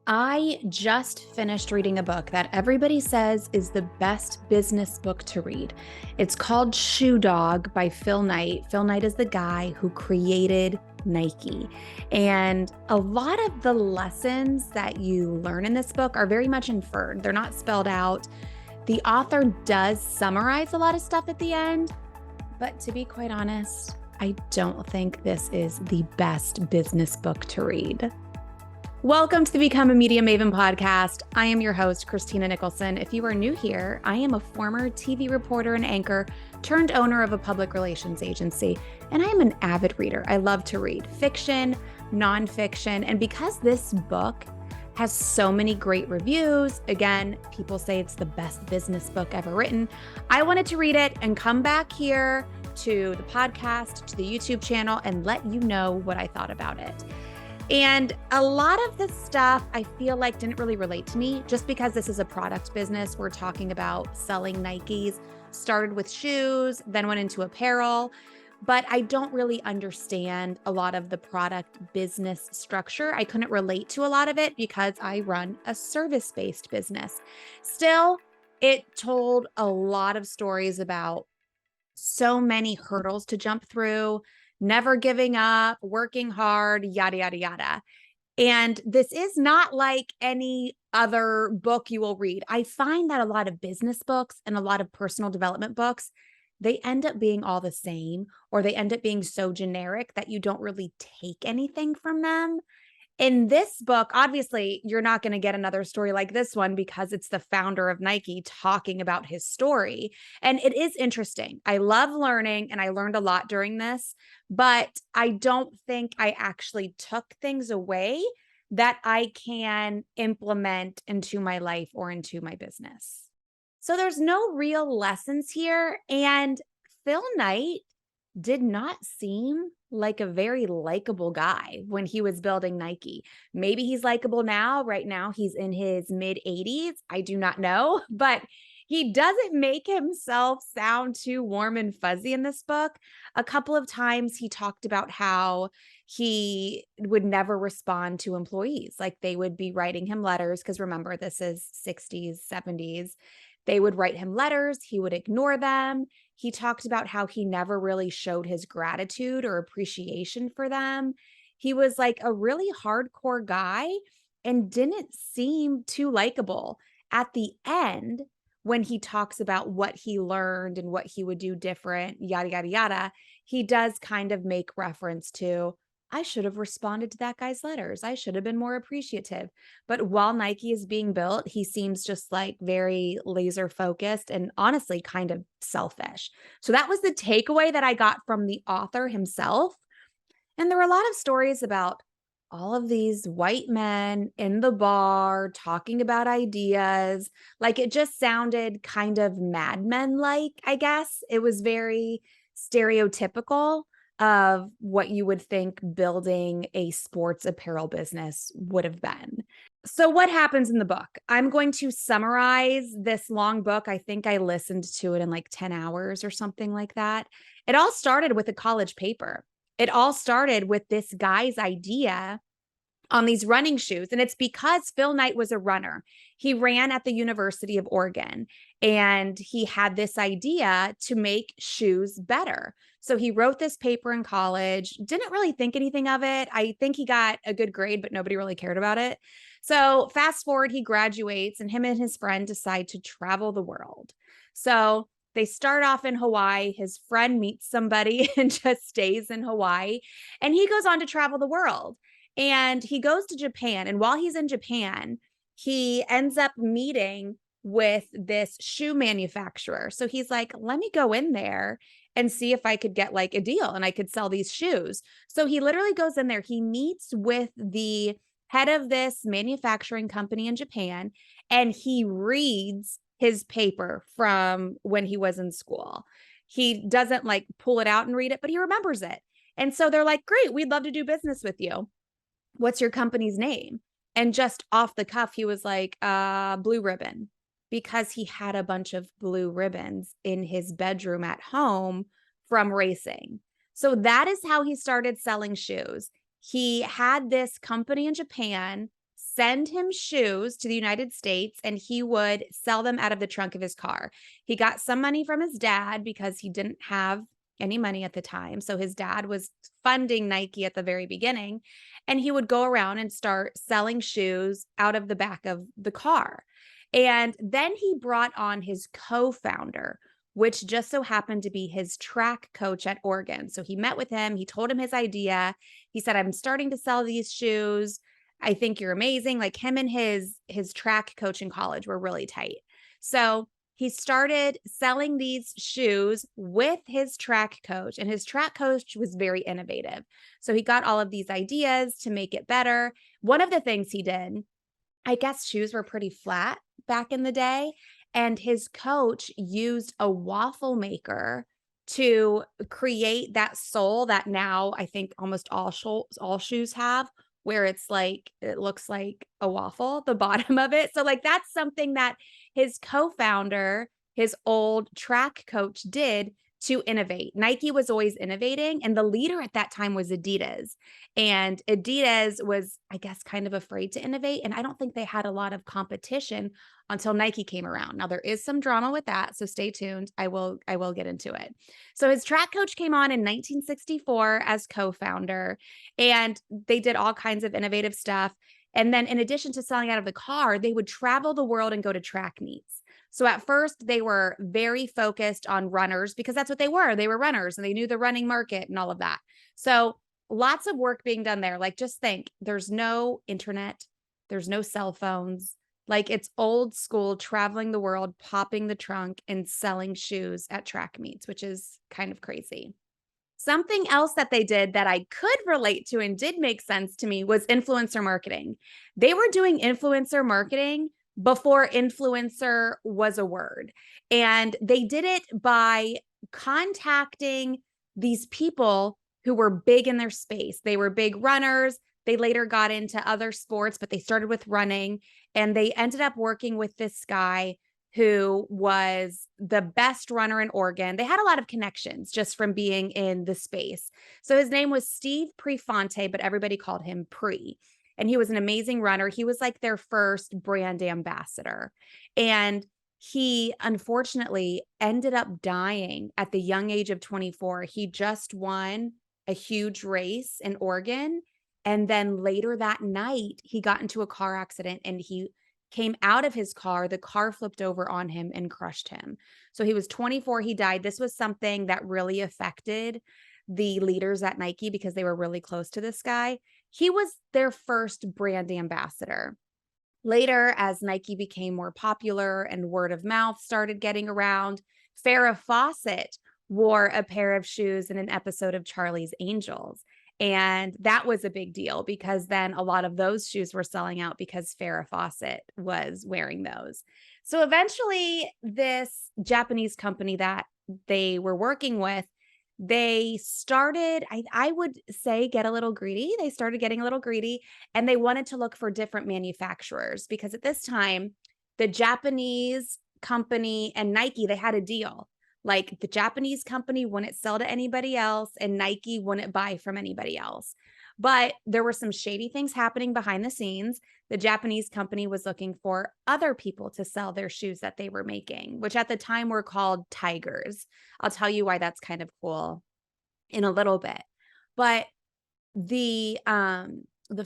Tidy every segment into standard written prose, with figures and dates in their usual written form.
I just finished reading a book that everybody says is the best business book to read. It's called Shoe Dog by Phil Knight. Phil Knight is the guy who created Nike. And a lot of the lessons that you learn in this book are very much inferred, they're not spelled out. The author does summarize a lot of stuff at the end, but to be quite honest, I don't think this is the best business book to read. Welcome to the Become a Media Maven podcast. I am your host, Christina Nicholson. If you are new here, I am a former TV reporter and anchor turned owner of a public relations agency, and I am an avid reader. I love to read fiction, nonfiction, and because this book has so many great reviews, again, people say it's the best business book ever written, I wanted to read it and come back here to the podcast, to the YouTube channel, and let you know what I thought about it. And a lot of the stuff I feel like didn't really relate to me just because this is a product business. We're talking about selling Nikes, started with shoes, then went into apparel, but I don't really understand a lot of the product business structure. I couldn't relate to a lot of it because I run a service-based business. Still, it told a lot of stories about so many hurdles to jump through, never giving up, working hard, yada, yada, yada. And this is not like any other book you will read. I find that a lot of business books and a lot of personal development books, they end up being all the same, or they end up being so generic that you don't really take anything from them. In this book, obviously, you're not going to get another story like this one because it's the founder of Nike talking about his story. And it is interesting. I love learning, and I learned a lot during this, but I don't think I actually took things away that I can implement into my life or into my business. So there's no real lessons here. And Phil Knight did not seem like a very likable guy when he was building Nike. Maybe he's likable now. Right now, he's in his mid 80s. I do not know, but he doesn't make himself sound too warm and fuzzy in this book. A couple of times he talked about how he would never respond to employees. Like they would be writing him letters, because remember, this is 60s, 70s. They would write him letters, he would ignore them. He talked about how he never really showed his gratitude or appreciation for them. He was like a really hardcore guy and didn't seem too likable. At the end, when he talks about what he learned and what he would do different, yada, yada, yada, he does kind of make reference to, I should have responded to that guy's letters. I should have been more appreciative. But while Nike is being built, he seems just like very laser focused and honestly kind of selfish. So that was the takeaway that I got from the author himself. And there were a lot of stories about all of these white men in the bar talking about ideas. Like it just sounded kind of Mad Men like, I guess. It was very stereotypical of what you would think building a sports apparel business would have been. So, what happens in the book? I'm going to summarize this long book. I think I listened to it in like 10 hours or something like that. It all started with a college paper. It all started with this guy's idea on these running shoes. And it's because Phil Knight was a runner. He ran at the University of Oregon and he had this idea to make shoes better. So he wrote this paper in college, didn't really think anything of it. I think he got a good grade, but nobody really cared about it. So fast forward, he graduates and him and his friend decide to travel the world. So they start off in Hawaii. His friend meets somebody and just stays in Hawaii. And he goes on to travel the world. And he goes to Japan. And while he's in Japan, he ends up meeting with this shoe manufacturer. So he's like, let me go in there and see if I could get like a deal and I could sell these shoes. So he literally goes in there. He meets with the head of this manufacturing company in Japan, and he reads his paper from when he was in school. He doesn't like pull it out and read it, but he remembers it. And so they're like, great, we'd love to do business with you. What's your company's name? And just off the cuff, he was like, Blue Ribbon, because he had a bunch of blue ribbons in his bedroom at home from racing. So that is how he started selling shoes. He had this company in Japan send him shoes to the United States and he would sell them out of the trunk of his car. He got some money from his dad because he didn't have any money at the time. So his dad was funding Nike at the very beginning, and he would go around and start selling shoes out of the back of the car. And then he brought on his co-founder, which just so happened to be his track coach at Oregon. So he met with him, he told him his idea. He said, "I'm starting to sell these shoes. I think you're amazing." Like, him and his track coach in college were really tight. So he started selling these shoes with his track coach, and his track coach was very innovative. So he got all of these ideas to make it better. One of the things he did, I guess shoes were pretty flat back in the day, and his coach used a waffle maker to create that sole that now I think almost all shoes have, where it's like it looks like a waffle, the bottom of it. So like that's something that his co-founder, his old track coach, did to innovate. Nike was always innovating, and the leader at that time was Adidas. And Adidas was, I guess, kind of afraid to innovate. And I don't think they had a lot of competition until Nike came around. Now there is some drama with that, so stay tuned. I will get into it. So his track coach came on in 1964 as co-founder, and they did all kinds of innovative stuff. And then in addition to selling out of the car, they would travel the world and go to track meets. So at first they were very focused on runners because that's what they were. They were runners and they knew the running market and all of that. So lots of work being done there. Like, just think, there's no internet, there's no cell phones. Like, it's old school, traveling the world, popping the trunk and selling shoes at track meets, which is kind of crazy. Something else that they did that I could relate to and did make sense to me was influencer marketing. They were doing influencer marketing before influencer was a word. And they did it by contacting these people who were big in their space. They were big runners. They later got into other sports, but they started with running, and they ended up working with this guy who was the best runner in Oregon. They had a lot of connections just from being in the space. So his name was Steve Prefonte, but everybody called him Pre. And he was an amazing runner. He was like their first brand ambassador. And he unfortunately ended up dying at the young age of 24. He just won a huge race in Oregon. And then later that night, he got into a car accident and he came out of his car. The car flipped over on him and crushed him. So he was 24. He died. This was something that really affected the leaders at Nike because they were really close to this guy. He was their first brand ambassador. Later, as Nike became more popular and word of mouth started getting around, Farrah Fawcett wore a pair of shoes in an episode of Charlie's Angels. And that was a big deal because then a lot of those shoes were selling out because Farrah Fawcett was wearing those. So eventually, this Japanese company that they were working with, they started, I would say, get a little greedy. They started getting a little greedy, and they wanted to look for different manufacturers because at this time, the Japanese company and Nike, they had a deal. Like, the Japanese company wouldn't sell to anybody else and Nike wouldn't buy from anybody else. But there were some shady things happening behind the scenes. The Japanese company was looking for other people to sell their shoes that they were making, which at the time were called Tigers. I'll tell you why that's kind of cool in a little bit. But the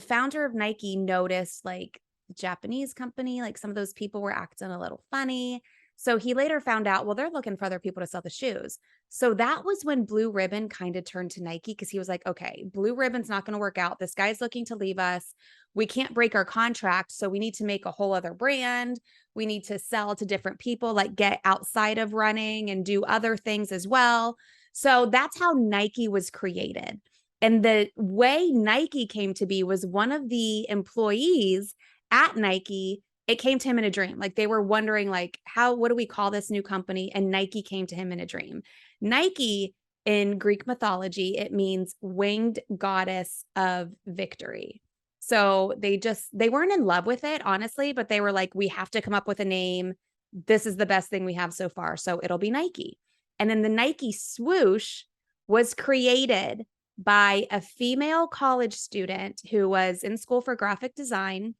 founder of Nike noticed, like, the Japanese company, like, some of those people were acting a little funny. So he later found out, well, they're looking for other people to sell the shoes. So that was when Blue Ribbon kind of turned to Nike because he was like, okay, Blue Ribbon's not going to work out. This guy's looking to leave us. We can't break our contract. So we need to make a whole other brand. We need to sell to different people, like get outside of running and do other things as well. So that's how Nike was created. And the way Nike came to be was one of the employees at Nike, it came to him in a dream. Like, they were wondering, like, what do we call this new company? And Nike came to him in a dream. Nike, in Greek mythology, it means winged goddess of victory. So they weren't in love with it, honestly, but they were like, we have to come up with a name. This is the best thing we have so far. So it'll be Nike. And then the Nike swoosh was created by a female college student who was in school for graphic design.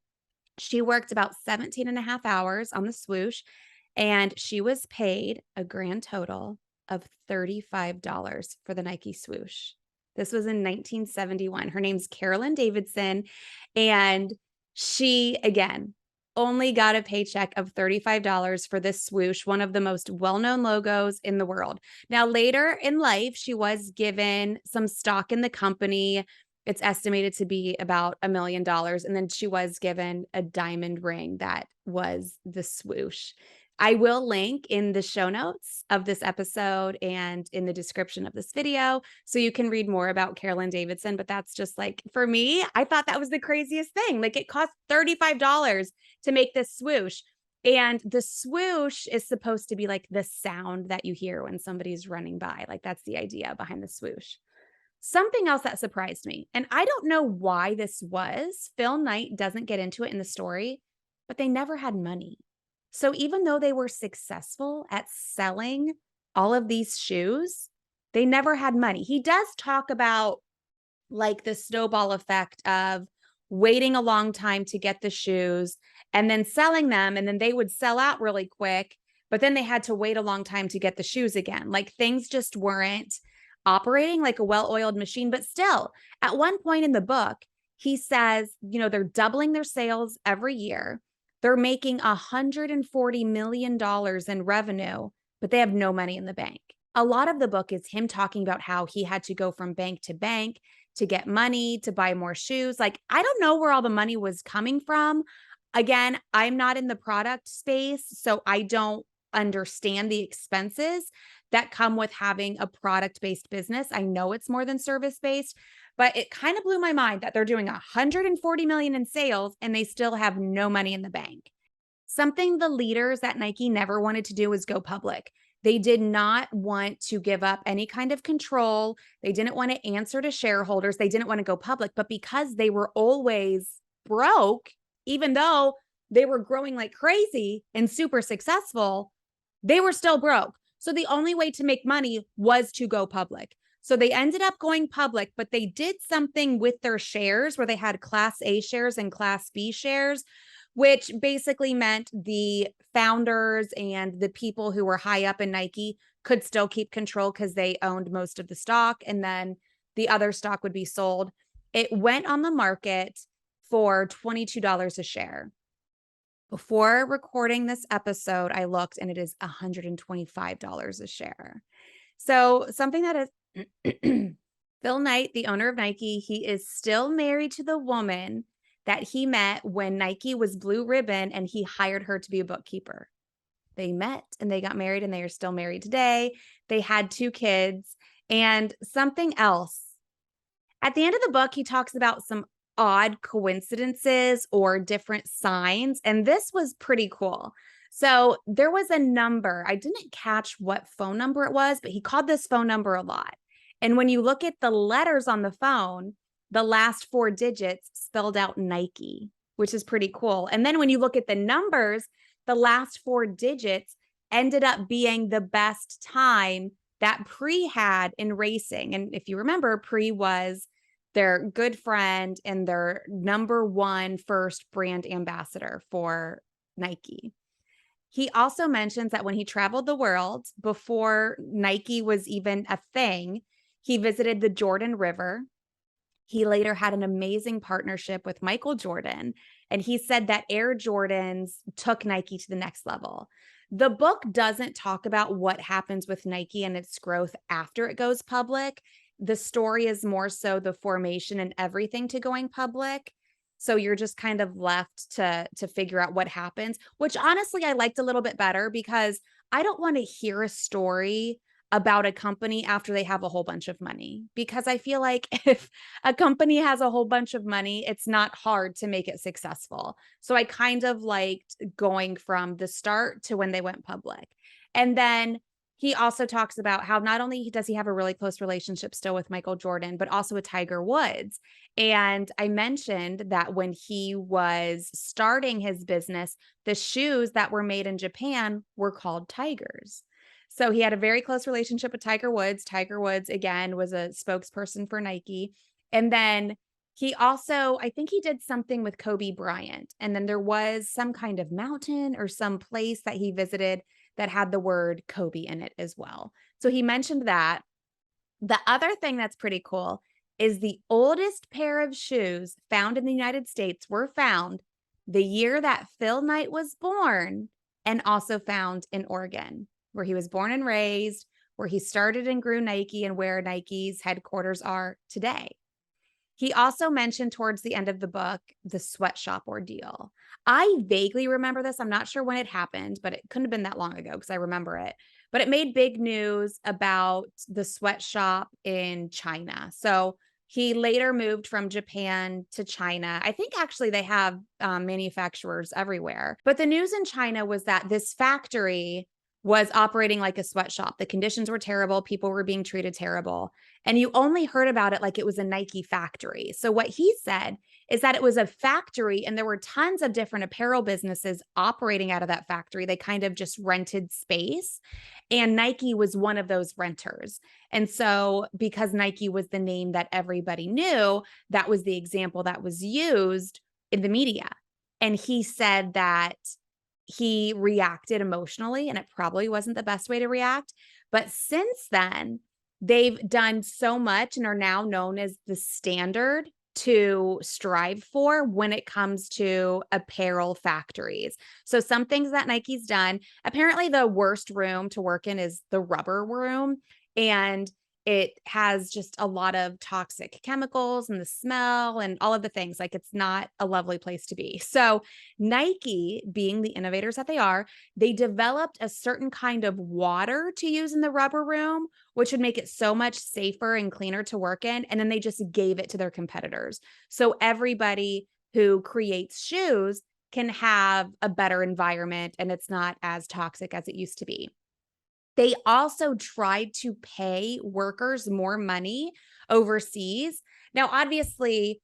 She worked about 17 and a half hours on the swoosh, and she was paid a grand total of $35 for the Nike swoosh. This was in 1971. Her name's Carolyn Davidson, and she, again, only got a paycheck of $35 for this swoosh, one of the most well-known logos in the world. Now, later in life, she was given some stock in the company. It's estimated to be about $1 million. And then she was given a diamond ring that was the swoosh. I will link in the show notes of this episode and in the description of this video so you can read more about Carolyn Davidson. But that's just like, for me, I thought that was the craziest thing. Like, it cost $35 to make this swoosh. And the swoosh is supposed to be like the sound that you hear when somebody's running by. Like, that's the idea behind the swoosh. Something else that surprised me, and I don't know why this was, Phil Knight doesn't get into it in the story, but they never had money. So even though they were successful at selling all of these shoes, they never had money. He does talk about like the snowball effect of waiting a long time to get the shoes and then selling them, and then they would sell out really quick, but then they had to wait a long time to get the shoes again. Like, things just weren't operating like a well-oiled machine. But still, at one point in the book, he says, they're doubling their sales every year. They're making $140 million in revenue, but they have no money in the bank. A lot of the book is him talking about how he had to go from bank to bank to get money to buy more shoes. Like, I don't know where all the money was coming from. Again, I'm not in the product space, so I don't understand the expenses that come with having a product-based business. I know it's more than service-based, but it kind of blew my mind that they're doing $140 million in sales and they still have no money in the bank. Something the leaders at Nike never wanted to do was go public. They did not want to give up any kind of control. They didn't want to answer to shareholders. They didn't want to go public, but because they were always broke, even though they were growing like crazy and super successful, they were still broke. So the only way to make money was to go public. So they ended up going public, but they did something with their shares where they had Class A shares and Class B shares, which basically meant the founders and the people who were high up in Nike could still keep control because they owned most of the stock, and then the other stock would be sold. It went on the market for $22 a share. Before recording this episode, I looked and it is $125 a share. So something that is Phil Knight, the owner of Nike, he is still married to the woman that he met when Nike was Blue Ribbon and he hired her to be a bookkeeper. They met and they got married and they are still married today. They had 2 kids. And something else, at the end of the book, he talks about some odd coincidences or different signs. And this was pretty cool. So there was a number. I didn't catch what phone number it was, but he called this phone number a lot. And when you look at the letters on the phone, the last 4 digits spelled out Nike, which is pretty cool. And then when you look at the numbers, the last 4 digits ended up being the best time that Pre had in racing. And if you remember, Pre was their good friend and their #1 first brand ambassador for Nike. He also mentions that when he traveled the world before Nike was even a thing, he visited the Jordan River. He later had an amazing partnership with Michael Jordan, and he said that Air Jordans took Nike to the next level. The book doesn't talk about what happens with Nike and its growth after it goes public. The story is more so the formation and everything to going public. So you're just kind of left to figure out what happens, which honestly I liked a little bit better because I don't want to hear a story about a company after they have a whole bunch of money, because I feel like if a company has a whole bunch of money, it's not hard to make it successful. So I kind of liked going from the start to when they went public. And then he also talks about how not only does he have a really close relationship still with Michael Jordan, but also with Tiger Woods. And I mentioned that when he was starting his business, the shoes that were made in Japan were called Tigers. So he had a very close relationship with Tiger Woods. Tiger Woods, again, was a spokesperson for Nike. And then He also, I think he did something with Kobe Bryant, and then there was some kind of mountain or some place that he visited that had the word Kobe in it as well. So he mentioned that. The other thing that's pretty cool is the oldest pair of shoes found in the United States were found the year that Phil Knight was born and also found in Oregon, where he was born and raised, where he started and grew Nike and where Nike's headquarters are today. He also mentioned towards the end of the book the sweatshop ordeal. I vaguely remember this. I'm not sure when it happened, but it couldn't have been that long ago because I remember it. But it made big news about the sweatshop in China. So he later moved from Japan to China. I think actually they have manufacturers everywhere. But the news in China was that this factory was operating like a sweatshop. The conditions were terrible. People were being treated terrible. And you only heard about it like it was a Nike factory. So what he said is that it was a factory and there were tons of different apparel businesses operating out of that factory. They kind of just rented space, and Nike was one of those renters. And so because Nike was the name that everybody knew, that was the example that was used in the media. And he said that he reacted emotionally, and it probably wasn't the best way to react. But since then, they've done so much and are now known as the standard to strive for when it comes to apparel factories. So some things that Nike's done, apparently the worst room to work in is the rubber room. And it has just a lot of toxic chemicals and the smell and all of the things. Like, it's not a lovely place to be. So Nike, being the innovators that they are, they developed a certain kind of water to use in the rubber room, which would make it so much safer and cleaner to work in. And then they just gave it to their competitors. So everybody who creates shoes can have a better environment and it's not as toxic as it used to be. They also tried to pay workers more money overseas. Now, obviously,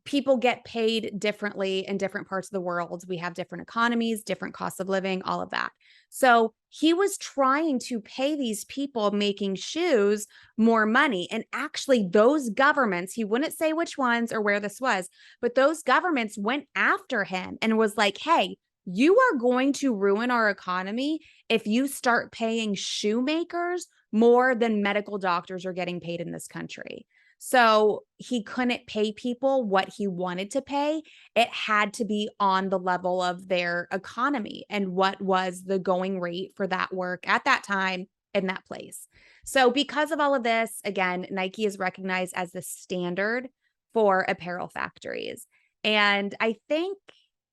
people get paid differently in different parts of the world. We have different economies, different costs of living, all of that. So he was trying to pay these people making shoes more money. And actually, those governments, he wouldn't say which ones or where this was, but those governments went after him and was like, hey, you are going to ruin our economy if you start paying shoemakers more than medical doctors are getting paid in this country. So he couldn't pay people what he wanted to pay. It had to be on the level of their economy and what was the going rate for that work at that time in that place. So because of all of this, again, Nike is recognized as the standard for apparel factories. And I think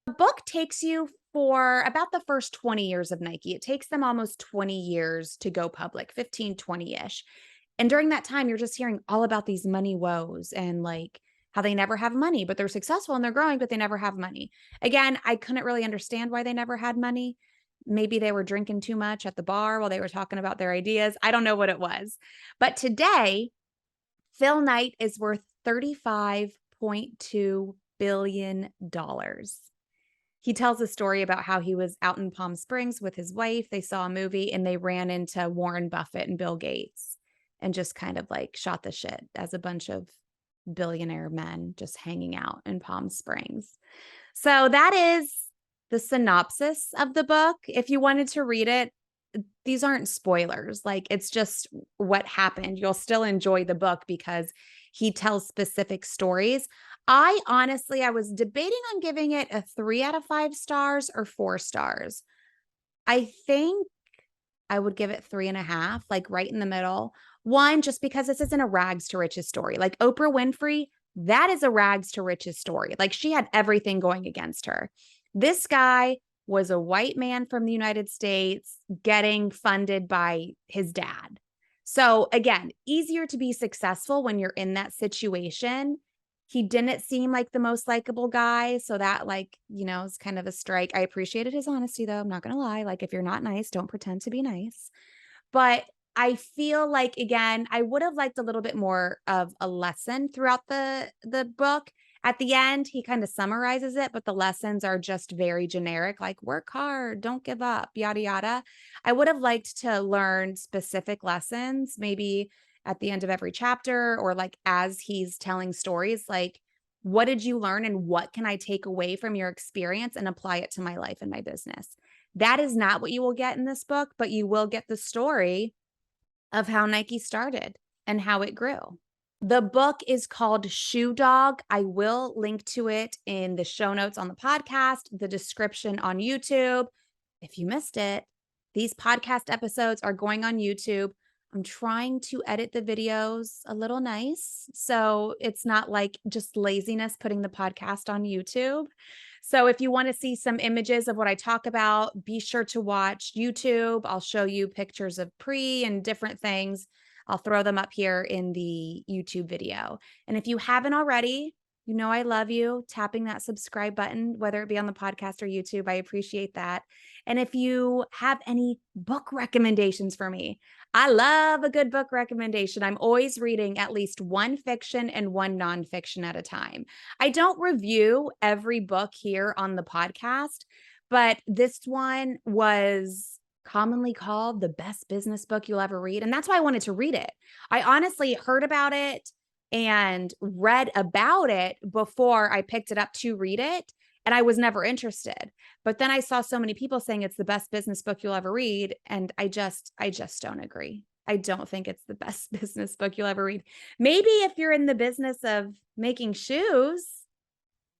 the book takes you for about the first 20 years of Nike. It takes them almost 20 years to go public, 15, 20-ish. And during that time, you're just hearing all about these money woes and like how they never have money, but they're successful and they're growing, but they never have money. Again, I couldn't really understand why they never had money. Maybe they were drinking too much at the bar while they were talking about their ideas. I don't know what it was. But today, Phil Knight is worth $35.2 billion. He tells a story about how he was out in Palm Springs with his wife. They saw a movie and they ran into Warren Buffett and Bill Gates and just kind of like shot the shit as a bunch of billionaire men just hanging out in Palm Springs. So that is the synopsis of the book. If you wanted to read it, these aren't spoilers. Like, it's just what happened. You'll still enjoy the book because he tells specific stories. I was debating on giving it a 3 out of 5 stars or 4 stars. I think I would give it 3.5, like right in the middle. One, just because this isn't a rags to riches story. Like Oprah Winfrey, that is a rags to riches story. Like, she had everything going against her. This guy was a white man from the United States getting funded by his dad. So again, easier to be successful when you're in that situation. He didn't seem like the most likable guy. So that, like, is kind of a strike. I appreciated his honesty, though. I'm not going to lie. Like, if you're not nice, don't pretend to be nice. But I feel like, again, I would have liked a little bit more of a lesson throughout the book. At the end, he kind of summarizes it, but the lessons are just very generic, like work hard, don't give up, yada, yada. I would have liked to learn specific lessons, maybe at the end of every chapter or like as he's telling stories, like, What did you learn and what can I take away from your experience and apply it to my life and my business? That is not what you will get in this book, but you will get the story of how Nike started and how it grew. The book is called Shoe Dog. I will link to it in the show notes on the podcast, the description on YouTube. If you missed it, these podcast episodes are going on YouTube. I'm trying to edit the videos a little nice, so it's not like just laziness putting the podcast on YouTube. So if you want to see some images of what I talk about, be sure to watch YouTube. I'll show you pictures of pre and different things. I'll throw them up here in the YouTube video. And if you haven't already, you know I love you. Tapping that subscribe button, whether it be on the podcast or YouTube, I appreciate that. And if you have any book recommendations for me, I love a good book recommendation. I'm always reading at least one fiction and one nonfiction at a time. I don't review every book here on the podcast, but this one was commonly called the best business book you'll ever read. And that's why I wanted to read it. I honestly heard about it and read about it before I picked it up to read it. And I was never interested. But then I saw so many people saying it's the best business book you'll ever read. And I just don't agree. I don't think it's the best business book you'll ever read. Maybe if you're in the business of making shoes,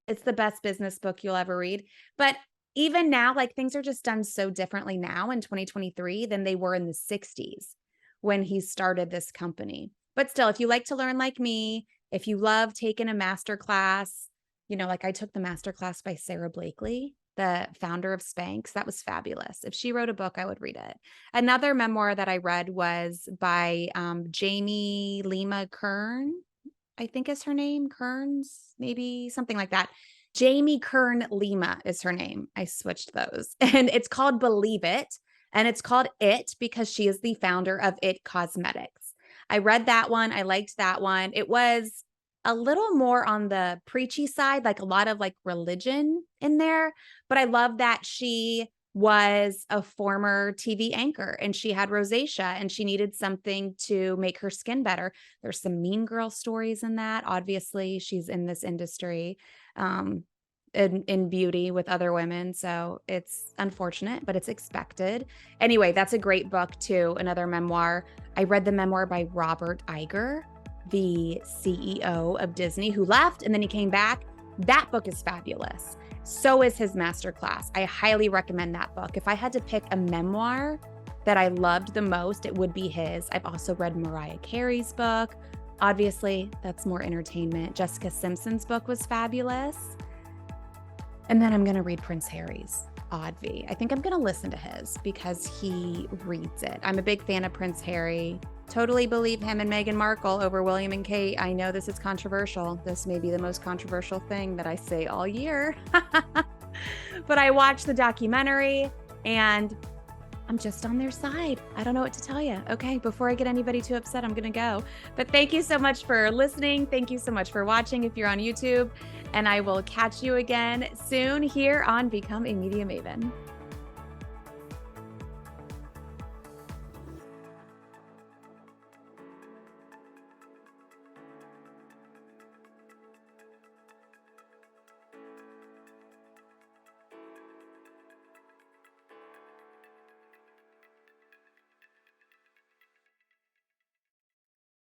it's the best business book you'll ever read. But even now, like things are just done so differently now in 2023 than they were in the 60s when he started this company. But still, if you like to learn like me, if you love taking a master class, like I took the master class by Sarah Blakely, the founder of Spanx. That was fabulous. If she wrote a book, I would read it. Another memoir that I read was by Jamie Lima Kern, I think is her name. Kearns, maybe something like that. Jamie Kern Lima is her name. I switched those. And it's called Believe It. And it's called It because she is the founder of It Cosmetics. I read that one. I liked that one. It was a little more on the preachy side, like a lot of like religion in there. But I love that she was a former TV anchor and she had rosacea and she needed something to make her skin better. There's some mean girl stories in that. Obviously, she's in this industry in beauty with other women. So it's unfortunate, but it's expected. Anyway, that's a great book too. Another memoir. I read the memoir by Robert Iger, the CEO of Disney, who left and then he came back. That book is fabulous. So is his masterclass. I highly recommend that book. If I had to pick a memoir that I loved the most, it would be his. I've also read Mariah Carey's book. Obviously, that's more entertainment. Jessica Simpson's book was fabulous. And then I'm going to read Prince Harry's Odd V. I think I'm going to listen to his because he reads it. I'm a big fan of Prince Harry. Totally believe him and Meghan Markle over William and Kate. I know this is controversial. This may be the most controversial thing that I say all year. But I watched the documentary and I'm just on their side. I don't know what to tell you. Okay, before I get anybody too upset, I'm going to go. But thank you so much for listening. Thank you so much for watching if you're on YouTube. And I will catch you again soon here on Become a Media Maven.